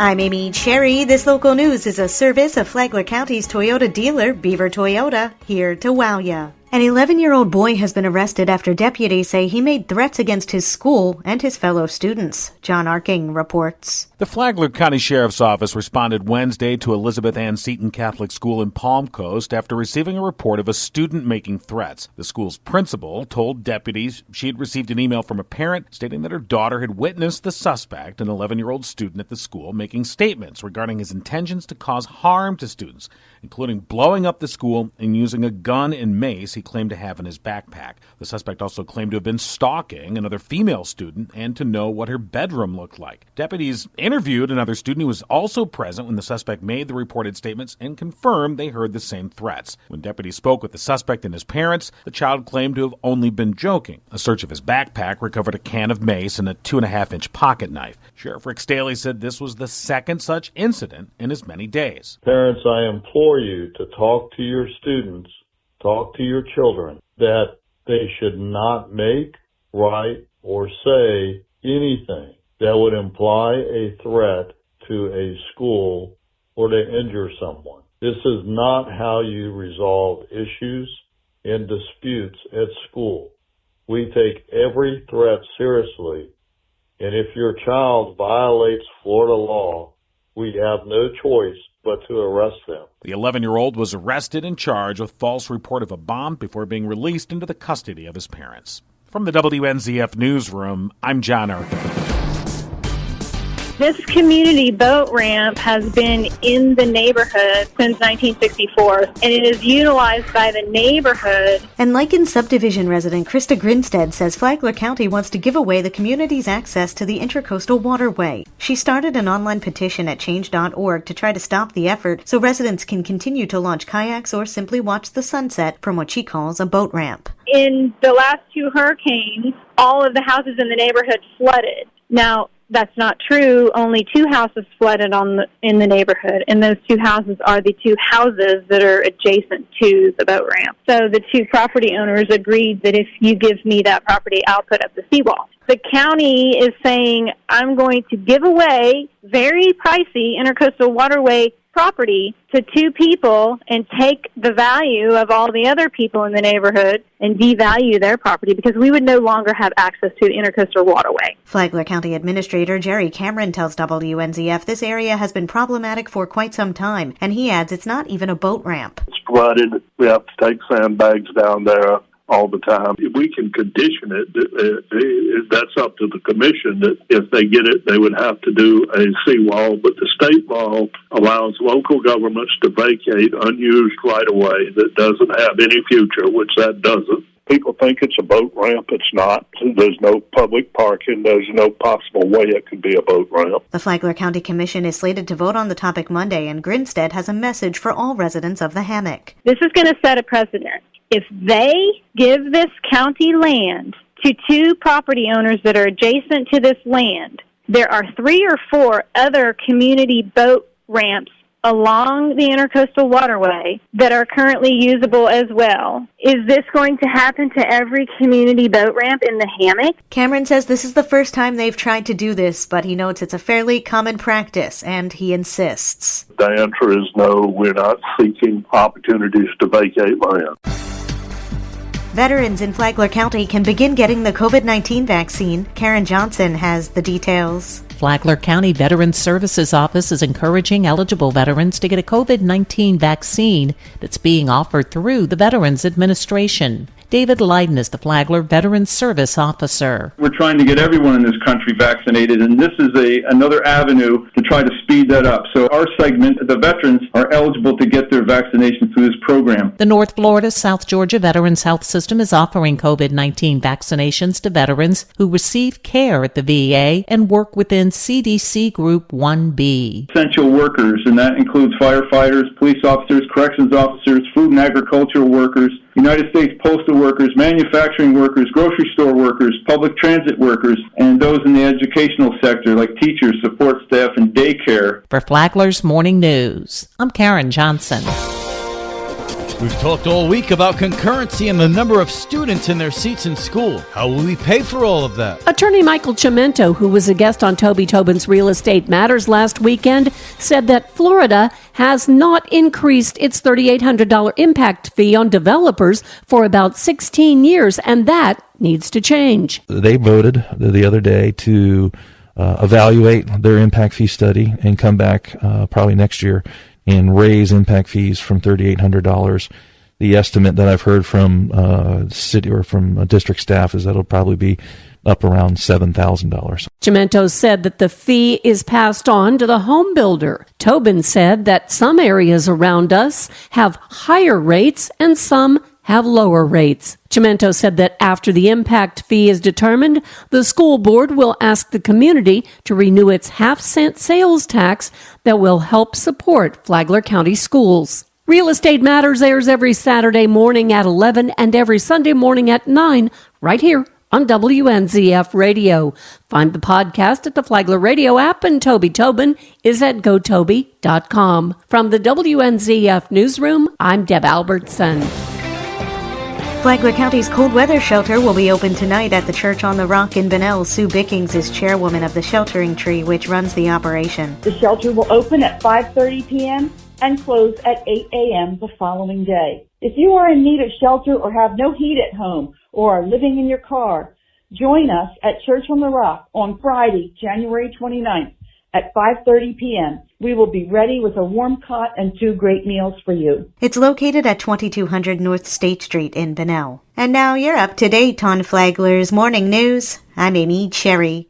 I'm Amy Cherry. This local news is a service of Flagler County's Toyota dealer, Beaver Toyota, here to wow ya. An 11-year-old boy has been arrested after deputies say he made threats against his school and his fellow students. John Arking reports. The Flagler County Sheriff's Office responded Wednesday to Elizabeth Ann Seton Catholic School in Palm Coast after receiving a report of a student making threats. The school's principal told deputies she had received an email from a parent stating that her daughter had witnessed the suspect, an 11-year-old student at the school, making statements regarding his intentions to cause harm to students, including blowing up the school and using a gun and mace he claimed to have in his backpack. The suspect also claimed to have been stalking another female student and to know what her bedroom looked like. Deputies interviewed another student who was also present when the suspect made the reported statements and confirmed they heard the same threats. When deputies spoke with the suspect and his parents, the child claimed to have only been joking. A search of his backpack recovered a can of mace and a 2.5-inch pocket knife. Sheriff Rick Staley said this was the second such incident in as many days. Parents, I implore you to talk to your students, talk to your children, that they should not make, write, or say anything that would imply a threat to a school or to injure someone. This is not how you resolve issues and disputes at school. We take every threat seriously, and if your child violates Florida law, we have no choice but to arrest them. The 11-year-old was arrested and charged with false report of a bomb before being released into the custody of his parents. From the WNZF Newsroom, I'm John Arthur. This community boat ramp has been in the neighborhood since 1964, and it is utilized by the neighborhood. And Lichen subdivision resident Krista Grinstead says Flagler County wants to give away the community's access to the Intracoastal Waterway. She started an online petition at change.org to try to stop the effort so residents can continue to launch kayaks or simply watch the sunset from what she calls a boat ramp. In the last two hurricanes, all of the houses in the neighborhood flooded. Now, that's not true. Only two houses flooded in the neighborhood, and those two houses are the two houses that are adjacent to the boat ramp. So the two property owners agreed that if you give me that property, I'll put up the seawall. The county is saying, I'm going to give away very pricey Intercoastal Waterway property to two people and take the value of all the other people in the neighborhood and devalue their property because we would no longer have access to the Intercoastal Waterway. Flagler County Administrator Jerry Cameron tells WNZF this area has been problematic for quite some time, and he adds it's not even a boat ramp. It's flooded. We have to take sandbags down there all the time. If we can condition it, that's up to the commission. That if they get it, they would have to do a seawall. But the state law allows local governments to vacate unused right-of-way that doesn't have any future, which that doesn't. People think it's a boat ramp. It's not. There's no public parking. There's no possible way it could be a boat ramp. The Flagler County Commission is slated to vote on the topic Monday, and Grinstead has a message for all residents of the hammock. This is going to set a precedent. If they give this county land to two property owners that are adjacent to this land, there are 3 or 4 other community boat ramps along the Intercoastal Waterway that are currently usable as well. Is this going to happen to every community boat ramp in the hammock? Cameron says this is the first time they've tried to do this, but he notes it's a fairly common practice, and he insists. The answer is no, we're not seeking opportunities to vacate land. Veterans in Flagler County can begin getting the COVID-19 vaccine. Karen Johnson has the details. Flagler County Veterans Services Office is encouraging eligible veterans to get a COVID-19 vaccine that's being offered through the Veterans Administration. David Leiden is the Flagler Veterans Service Officer. We're trying to get everyone in this country vaccinated, and this is another avenue to try to speed that up. So our segment, the veterans, are eligible to get their vaccination through this program. The North Florida South Georgia Veterans Health System is offering COVID-19 vaccinations to veterans who receive care at the VA and work within CDC Group 1B. Essential workers, and that includes firefighters, police officers, corrections officers, food and agricultural workers, United States postal workers, manufacturing workers, grocery store workers, public transit workers, and those in the educational sector like teachers, support staff, and daycare. For Flagler's Morning News, I'm Karen Johnson. We've talked all week about concurrency and the number of students in their seats in school. How will we pay for all of that? Attorney Michael Cimento, who was a guest on Toby Tobin's Real Estate Matters last weekend, said that Florida has not increased its $3,800 impact fee on developers for about 16 years, and that needs to change. They voted the other day to evaluate their impact fee study and come back probably next year and raise impact fees from $3,800. The estimate that I've heard from city or from district staff is that it'll probably be up around $7,000. Cimento said that the fee is passed on to the home builder. Tobin said that some areas around us have higher rates and some have lower rates. Cimento said that after the impact fee is determined, the school board will ask the community to renew its half-cent sales tax that will help support Flagler County schools. Real Estate Matters airs every Saturday morning at 11 and every Sunday morning at 9 right here on WNZF Radio. Find the podcast at the Flagler Radio app, and Toby Tobin is at gotoby.com. From the WNZF Newsroom, I'm Deb Albertson. Flagler County's cold weather shelter will be open tonight at the Church on the Rock in Bunnell. Sue Bickings is chairwoman of the Sheltering Tree, which runs the operation. The shelter will open at 5:30 p.m. and close at 8 a.m. the following day. If you are in need of shelter or have no heat at home or are living in your car, join us at Church on the Rock on Friday, January 29th at 5:30 p.m. We will be ready with a warm cot and 2 great meals for you. It's located at 2200 North State Street in Bunnell. And now you're up to date on Flagler's Morning News. I'm Amy Cherry.